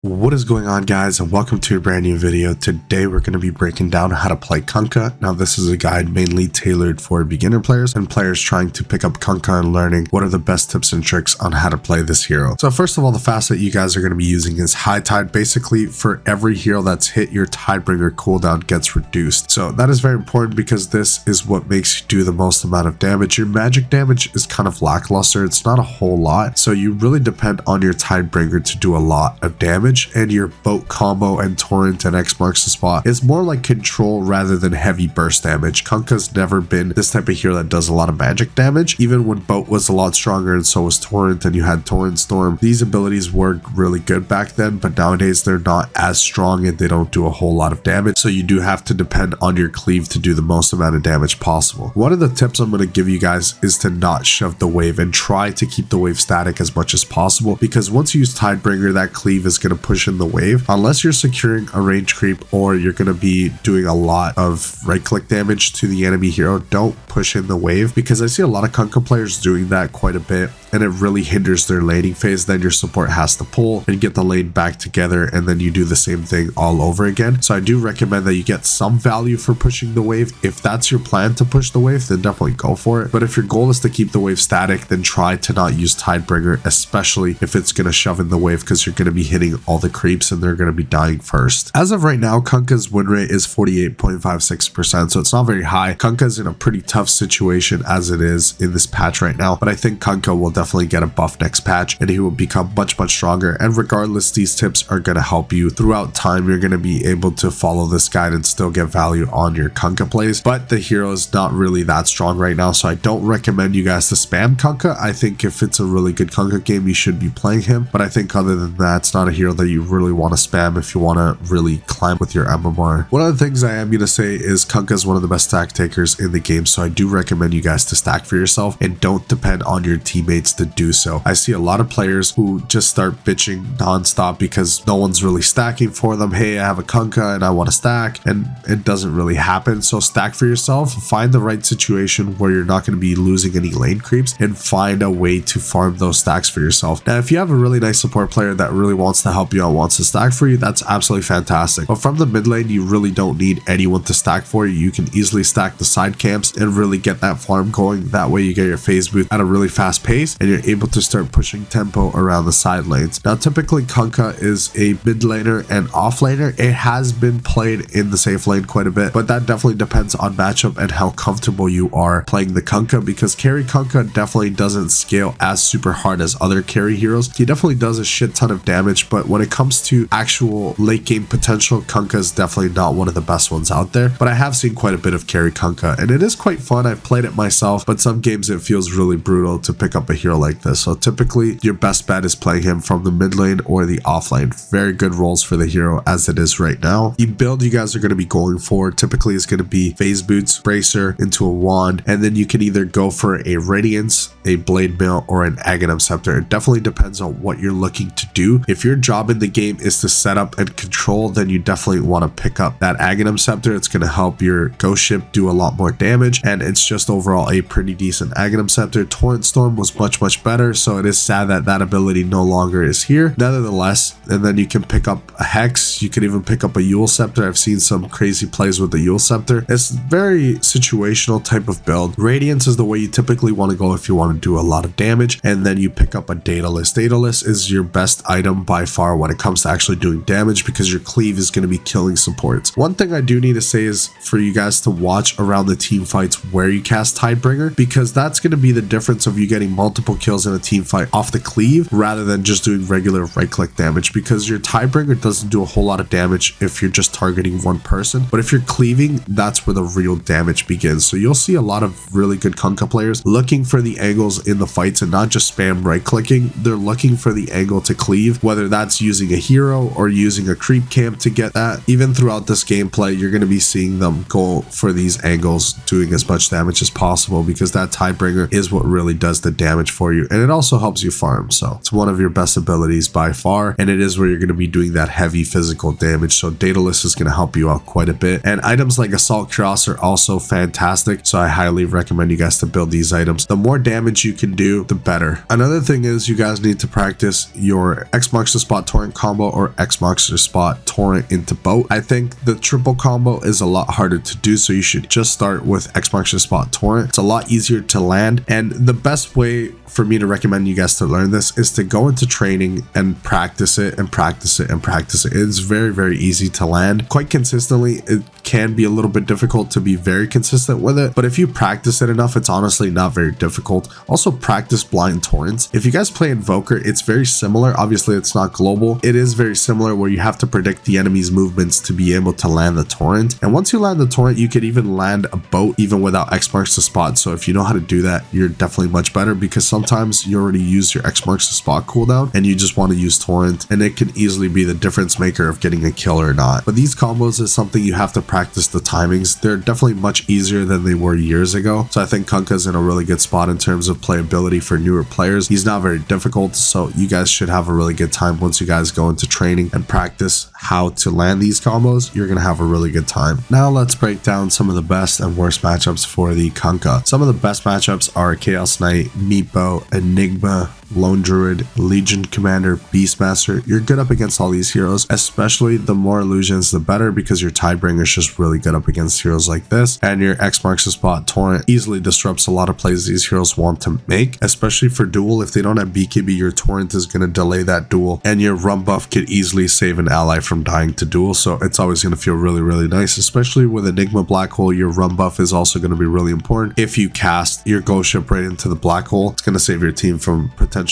What is going on, guys, and welcome to a brand new video. Today we're going to be breaking down how to play Kunkka. Now this is a guide mainly tailored for beginner players and players trying to pick up Kunkka and learning what are the best tips and tricks on how to play this hero. So first of all, the facet you guys are going to be using is High Tide. Basically, for every hero that's hit, your Tidebringer cooldown gets reduced. So that is very important because this is what makes you do the most amount of damage. Your magic damage is kind of lackluster. It's not a whole lot. So you really depend on your Tidebringer to do a lot of damage. And your boat combo and torrent and X marks the spot is more like control rather than heavy burst damage. Kunkka's never been this type of hero that does a lot of magic damage. Even when boat was a lot stronger and so was torrent and you had torrent storm, these abilities were really good back then, but nowadays they're not as strong and they don't do a whole lot of damage. So you do have to depend on your cleave to do the most amount of damage possible. One of the tips I'm going to give you guys is to not shove the wave and try to keep the wave static as much as possible, because once you use Tidebringer, that cleave is going to push in the wave. Unless you're securing a range creep or you're going to be doing a lot of right click damage to the enemy hero, don't push in the wave, because I see a lot of Kunkka players doing that quite a bit and it really hinders their laning phase. Then your support has to pull and get the lane back together, and then you do the same thing all over again. So I do recommend that you get some value for pushing the wave. If that's your plan to push the wave, then definitely go for it. But if your goal is to keep the wave static, then try to not use Tidebringer, especially if it's going to shove in the wave, because you're going to be hitting all the creeps and they're going to be dying first. As of right now, Kunkka's win rate is 48.56%, so it's not very high. Kunkka's in a pretty tough situation as it is in this patch right now, but I think Kunkka will definitely get a buff next patch and he will become much stronger. And regardless, these tips are going to help you throughout time. You're going to be able to follow this guide and still get value on your Kunkka plays, but the hero is not really that strong right now, so I don't recommend you guys to spam Kunkka. I think if it's a really good Kunkka game, you should be playing him, but I think other than that, it's not a hero that you really want to spam if you want to really climb with your MMR. One of the things I am going to say is Kunkka is one of the best stack takers in the game, so I do recommend you guys to stack for yourself and don't depend on your teammates to do so. I see a lot of players who just start bitching nonstop because no one's really stacking for them. Hey, I have a Kunkka and I want to stack, and it doesn't really happen. So stack for yourself, find the right situation where you're not going to be losing any lane creeps, and find a way to farm those stacks for yourself. Now, if you have a really nice support player that really wants to help you out, wants to stack for you, that's absolutely fantastic. But from the mid lane, you really don't need anyone to stack for you. You can easily stack the side camps and really get that farm going. That way you get your phase boost at a really fast pace and you're able to start pushing tempo around the side lanes. Now, typically Kunkka is a mid laner and off laner. It has been played in the safe lane quite a bit, but that definitely depends on matchup and how comfortable you are playing the Kunkka, because carry Kunkka definitely doesn't scale as super hard as other carry heroes. He definitely does a shit ton of damage, but when it comes to actual late game potential, Kunkka is definitely not one of the best ones out there. But I have seen quite a bit of carry Kunkka and it is quite fun. I've played it myself, but some games it feels really brutal to pick up a hero like this. So typically your best bet is playing him from the mid lane or the off lane. Very good roles for the hero as it is right now. The build you guys are going to be going for typically is going to be phase boots, bracer into a wand, and then you can either go for a radiance, a blade mail, or an Aghanim scepter. It definitely depends on what you're looking to do. If your job in the game is to set up and control, then you definitely want to pick up that Aghanim scepter. It's going to help your ghost ship do a lot more damage, and it's just overall a pretty decent Aghanim scepter. Torrent storm was much better, so it is sad that that ability no longer is here. Nevertheless, and then you can pick up a hex. You can even pick up a Yule scepter. I've seen some crazy plays with the Yule scepter. It's very situational type of build. Radiance is the way you typically want to go if you want to do a lot of damage, and then you pick up a Daedalus. Daedalus is your best item by far when it comes to actually doing damage, because your cleave is going to be killing supports. One thing I do need to say is for you guys to watch around the team fights where you cast Tidebringer, because that's going to be the difference of you getting multiple kills in a team fight off the cleave rather than just doing regular right click damage, because your Tidebringer doesn't do a whole lot of damage if you're just targeting one person, but if you're cleaving, that's where the real damage begins. So you'll see a lot of really good Kunkka players looking for the angles in the fights and not just spam right clicking. They're looking for the angle to cleave, whether that's using a hero or using a creep camp to get that. Even throughout this gameplay, you're going to be seeing them go for these angles, doing as much damage as possible, because that Tidebringer is what really does the damage for you, and it also helps you farm. So it's one of your best abilities by far, and it is where you're going to be doing that heavy physical damage. So Daedalus is going to help you out quite a bit. And items like Assault Cross are also fantastic, so I highly recommend you guys to build these items. The more damage you can do, the better. Another thing is you guys need to practice your X marks the spot torrent combo or X marks the spot torrent into boat. I think the triple combo is a lot harder to do, so you should just start with X marks the spot torrent. It's a lot easier to land, and the best way for me to recommend you guys to learn this is to go into training and practice it and practice it and practice it. It's very easy to land quite consistently. It can be a little bit difficult to be very consistent with it, but if you practice it enough, it's honestly not very difficult. Also, practice blind torrents. If you guys play Invoker, it's very similar. Obviously, it's not global. It is very similar where you have to predict the enemy's movements to be able to land the torrent. And once you land the torrent, you could even land a boat even without X marks the spot. So if you know how to do that, you're definitely much better, because sometimes you already use your X marks the spot cooldown and you just want to use torrent, and it can easily be the difference maker of getting a kill or not. But these combos is something you have to practice the timings. They're definitely much easier than they were years ago. So I think Kunkka's in a really good spot in terms of playability for newer players. He's not very difficult, so you guys should have a really good time once you guys go into training and practice how to land these combos. You're gonna have a really good time. Now let's break down some of the best and worst matchups for the Kunkka. Some of the best matchups are Chaos Knight, Meatbow, Enigma, Lone Druid, Legion Commander, Beastmaster. You're good up against all these heroes, especially the more illusions the better, because your Tidebringer is just really good up against heroes like this, and your X marks the spot torrent easily disrupts a lot of plays these heroes want to make, especially for duel. If they don't have BKB, your torrent is going to delay that duel, and your rum buff could easily save an ally from dying to duel, so it's always going to feel really nice. Especially with Enigma Black Hole, your rum buff is also going to be really important. If you cast your ghost ship right into the black hole, it's going to save your team from potentially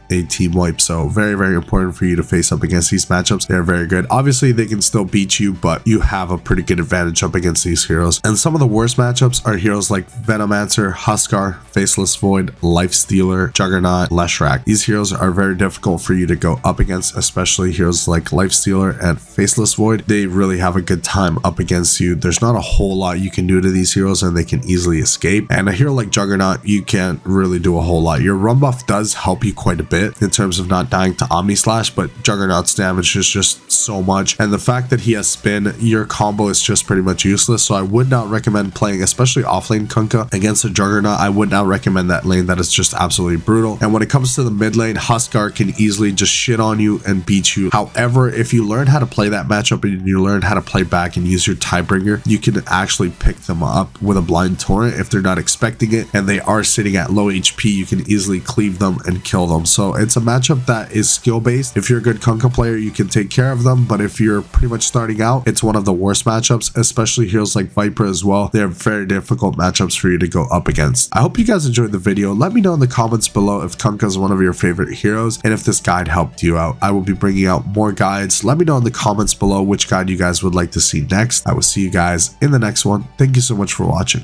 a team wipe. So very important for you to face up against these matchups. They're very good. Obviously they can still beat you, but you have a pretty good advantage up against these heroes. And some of the worst matchups are heroes like Venomancer, Huskar, Faceless Void, Lifestealer, Juggernaut, Leshrac. These heroes are very difficult for you to go up against, especially heroes like Lifestealer and Faceless Void. They really have a good time up against you. There's not a whole lot you can do to these heroes, and they can easily escape. And a hero like Juggernaut, you can't really do a whole lot. Your rum buff does help you quite a bit in terms of not dying to Omni Slash, but Juggernaut's damage is just so much, and the fact that he has spin, your combo is just pretty much useless. So I would not recommend playing, especially offlane Kunkka against a Juggernaut. I would not recommend that lane. That is just absolutely brutal. And when it comes to the mid lane, Huskar can easily just shit on you and beat you. However, if you learn how to play that matchup and you learn how to play back and use your Tidebringer, you can actually pick them up with a blind torrent if they're not expecting it and they are sitting at low HP. You can easily cleave them and kill them. So it's a matchup that is skill based. If you're a good Kunkka player, you can take care of them, but if you're pretty much starting out, it's one of the worst matchups, especially heroes like Viper as well. They're very difficult matchups for you to go up against. I hope you guys enjoyed the video. Let me know in the comments below if Kunkka is one of your favorite heroes and if this guide helped you out. I will be bringing out more guides. Let me know in the comments below which guide you guys would like to see next. I will see you guys in the next one. Thank you so much for watching.